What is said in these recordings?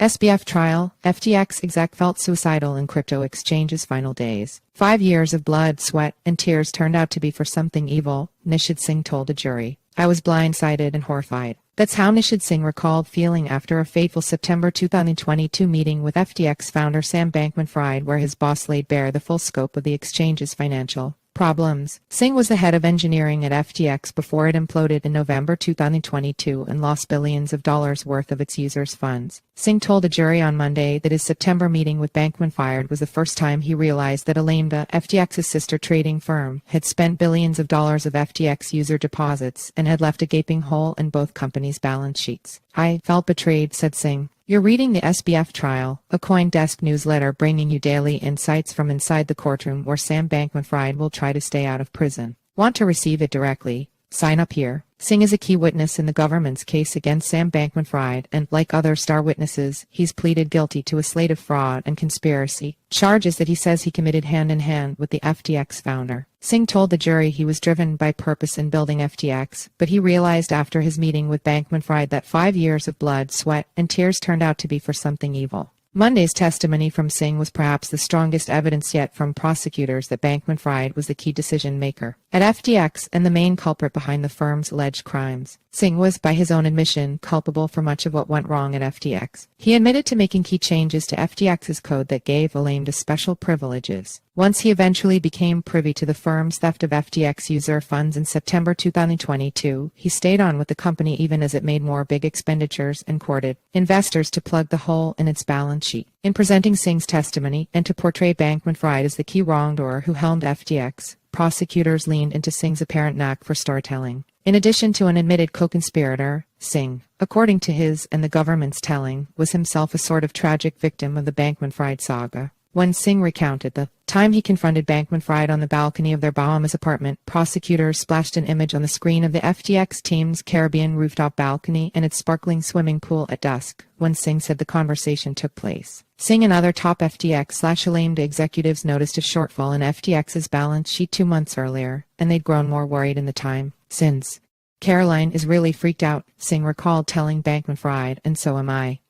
SBF Trial, FTX exec felt suicidal in crypto exchange's final days. 5 years of blood, sweat, and tears turned out to be for something evil, Nishad Singh told a jury. I was blindsided and horrified. That's how Nishad Singh recalled feeling after a fateful September 2022 meeting with FTX founder Sam Bankman-Fried, where his boss laid bare the full scope of the exchange's financial problems. Singh was the head of engineering at FTX before it imploded in November 2022 and lost billions of dollars worth of its users' funds. Singh told a jury on Monday that his September meeting with Bankman-Fired was the first time he realized that Alameda, FTX's sister trading firm, had spent billions of dollars of FTX user deposits and had left a gaping hole in both companies' balance sheets. I felt betrayed, said Singh. You're reading the SBF Trial, a CoinDesk newsletter bringing you daily insights from inside the courtroom where Sam Bankman-Fried will try to stay out of prison. Want to receive it directly? Sign up here. Singh is a key witness in the government's case against Sam Bankman-Fried, and, like other star witnesses, he's pleaded guilty to a slate of fraud and conspiracy charges that he says he committed hand-in-hand with the FTX founder. Singh told the jury he was driven by purpose in building FTX, but he realized after his meeting with Bankman-Fried that 5 years of blood, sweat, and tears turned out to be for something evil. Monday's testimony from Singh was perhaps the strongest evidence yet from prosecutors that Bankman-Fried was the key decision-maker at FTX and the main culprit behind the firm's alleged crimes. Singh was, by his own admission, culpable for much of what went wrong at FTX. He admitted to making key changes to FTX's code that gave Alameda special privileges. Once he eventually became privy to the firm's theft of FTX user funds in September 2022, he stayed on with the company even as it made more big expenditures and courted investors to plug the hole in its balance sheet. In presenting Singh's testimony and to portray Bankman-Fried as the key wrongdoer who helmed FTX, prosecutors leaned into Singh's apparent knack for storytelling. In addition to an admitted co-conspirator, Singh, according to his and the government's telling, was himself a sort of tragic victim of the Bankman-Fried saga. When Singh recounted the time he confronted Bankman-Fried on the balcony of their Bahamas apartment, prosecutors splashed an image on the screen of the FTX team's Caribbean rooftop balcony and its sparkling swimming pool at dusk, when Singh said the conversation took place. Singh and other top FTX/Alameda executives noticed a shortfall in FTX's balance sheet 2 months earlier, and they'd grown more worried in the time since. Caroline is really freaked out, Singh recalled telling Bankman-Fried, and so am I.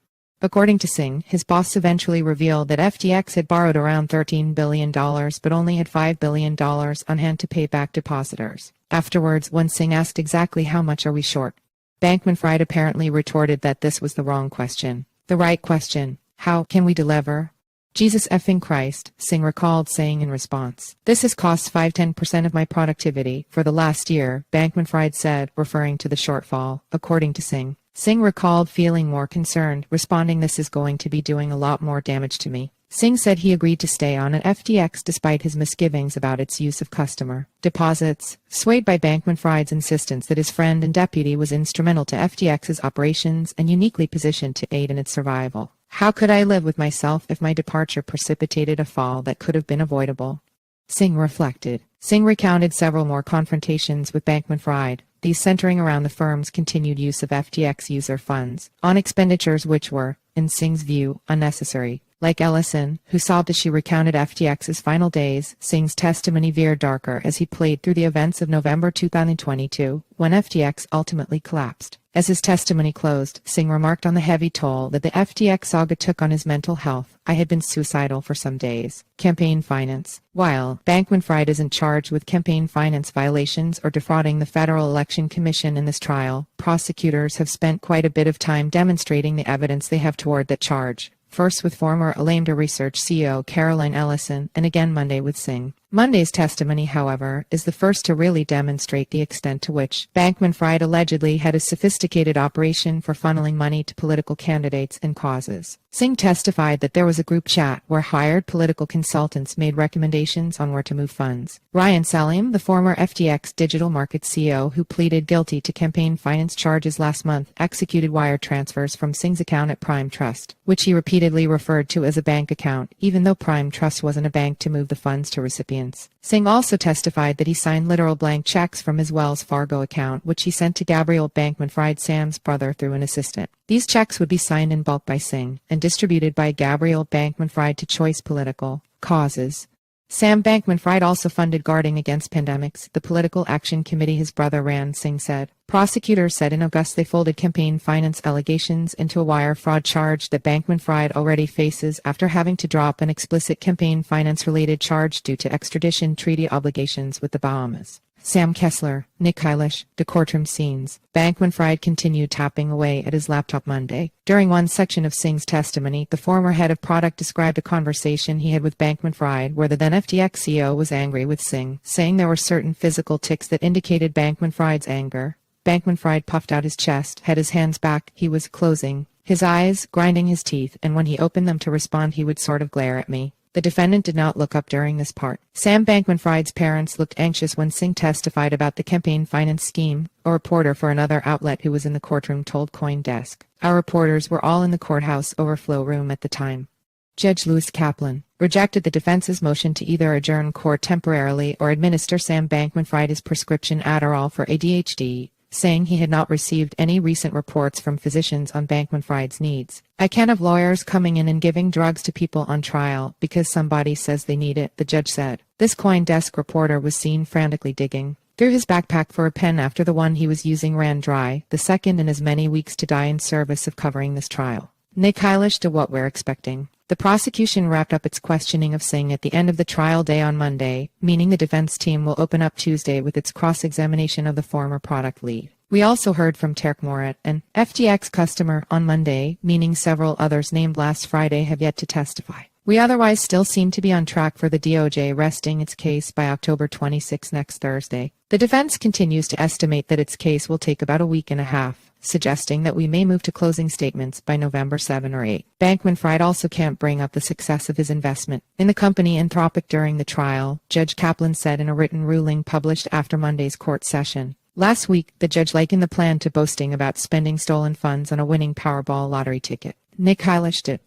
According to Singh, his boss eventually revealed that FTX had borrowed around $13 billion but only had $5 billion on hand to pay back depositors. Afterwards, when Singh asked exactly how much are we short, Bankman-Fried apparently retorted that this was the wrong question. The right question: how can we deliver? Jesus effing Christ, Singh recalled saying in response. This has cost 5–10% of my productivity for the last year, Bankman-Fried said, referring to the shortfall, according to Singh. Singh recalled feeling more concerned, responding, "This is going to be doing a lot more damage to me." Singh said he agreed to stay on at FTX despite his misgivings about its use of customer deposits, swayed by Bankman-Fried's insistence that his friend and deputy was instrumental to FTX's operations and uniquely positioned to aid in its survival. How could I live with myself if my departure precipitated a fall that could have been avoidable? Singh reflected. Singh recounted several more confrontations with Bankman-Fried, these centering around the firm's continued use of FTX user funds, on expenditures which were, in Singh's view, unnecessary. Like Ellison, who sobbed as she recounted FTX's final days, Singh's testimony veered darker as he played through the events of November 2022, when FTX ultimately collapsed. As his testimony closed, Singh remarked on the heavy toll that the FTX saga took on his mental health. I had been suicidal for some days. Campaign finance. While Bankman-Fried isn't charged with campaign finance violations or defrauding the Federal Election Commission in this trial, prosecutors have spent quite a bit of time demonstrating the evidence they have toward that charge. First with former Alameda Research CEO Caroline Ellison, and again Monday with Singh. Monday's testimony, however, is the first to really demonstrate the extent to which Bankman-Fried allegedly had a sophisticated operation for funneling money to political candidates and causes. Singh testified that there was a group chat where hired political consultants made recommendations on where to move funds. Ryan Salim, the former FTX digital markets CEO who pleaded guilty to campaign finance charges last month, executed wire transfers from Singh's account at Prime Trust, which he repeatedly referred to as a bank account, even though Prime Trust wasn't a bank to move the funds to recipients. Singh also testified that he signed literal blank checks from his Wells Fargo account, which he sent to Gabriel Bankman-Fried, Sam's brother, through an assistant. These checks would be signed in bulk by Singh and distributed by Gabriel Bankman-Fried to choice political causes. Sam Bankman-Fried also funded guarding against pandemics, the Political Action Committee his brother ran, Singh said. Prosecutors said in August they folded campaign finance allegations into a wire fraud charge that Bankman-Fried already faces after having to drop an explicit campaign finance-related charge due to extradition treaty obligations with the Bahamas. Sam Kessler, Nick Eilish, the courtroom scenes. Bankman-Fried continued tapping away at his laptop Monday. During one section of Singh's testimony, the former head of product described a conversation he had with Bankman-Fried where the then FTX CEO was angry with Singh, saying there were certain physical tics that indicated Bankman-Fried's anger. Bankman-Fried puffed out his chest, had his hands back, he was closing his eyes, grinding his teeth, and when he opened them to respond he would sort of glare at me. The defendant did not look up during this part. Sam Bankman-Fried's parents looked anxious when Singh testified about the campaign finance scheme, a reporter for another outlet who was in the courtroom told CoinDesk. Our reporters were all in the courthouse overflow room at the time. Judge Louis Kaplan rejected the defense's motion to either adjourn court temporarily or administer Sam Bankman-Fried his prescription Adderall for ADHD, saying he had not received any recent reports from physicians on Bankman-Fried's needs. I can't have lawyers coming in and giving drugs to people on trial because somebody says they need it, the judge said. This CoinDesk reporter was seen frantically digging through his backpack for a pen after the one he was using ran dry, the second in as many weeks to die in service of covering this trial. Nick Eilish to what we're expecting. The prosecution wrapped up its questioning of Singh at the end of the trial day on Monday, meaning the defense team will open up Tuesday with its cross-examination of the former product lead. We also heard from Terk Morat, an FTX customer, on Monday, meaning several others named last Friday have yet to testify. We otherwise still seem to be on track for the DOJ resting its case by October 26 next Thursday. The defense continues to estimate that its case will take about a week and a half, suggesting that we may move to closing statements by November 7 or 8. Bankman-Fried also can't bring up the success of his investment in the company Anthropic during the trial, Judge Kaplan said in a written ruling published after Monday's court session. Last week, the judge likened the plan to boasting about spending stolen funds on a winning Powerball lottery ticket. Nick Eilish did.